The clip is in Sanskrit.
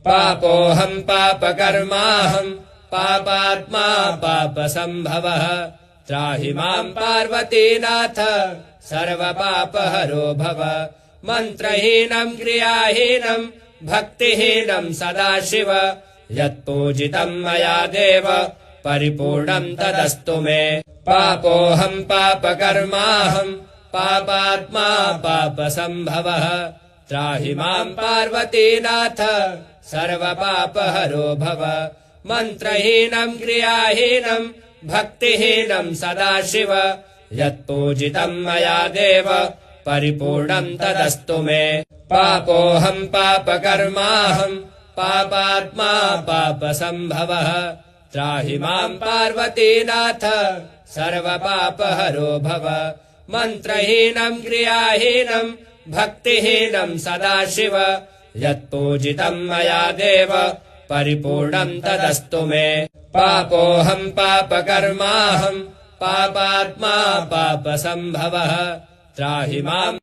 पापोऽहम् पापकर्माहम् पापात्मा पापसम्भवः त्राहि माम् पार्वतीनाथ सर्वपापहरो भव मन्त्रहीनम् क्रियाहीनम् भक्तिहीनम् सदाशिव यत्पूजितम् मया देव परिपूर्णम् तदस्तु मे पापोऽहम् पापकर्माहम् पापात्मा पापसम्भवः त्राहि माम् पार्वतीनाथ सर्वपापहरो भव मन्त्रहीनम् क्रियाहीनम् भक्तिहीनम् सदाशिव यत्पूजितम् मया देव परिपूर्णम् तदस्तु मे पापोऽहम् पापकर्माहम् पापात्मा पापसम्भवः त्राहि माम् पार्वतीनाथ सर्वपापहरो भव मन्त्रहीनम् क्रियाहीनम् भक्तिहीनम् सदाशिव यत्पूजितम् मया देव परिपूर्णम् तदस्तु मे पापोऽहम् पापकर्माहम् पापात्मा पापसम्भवः त्राहि माम्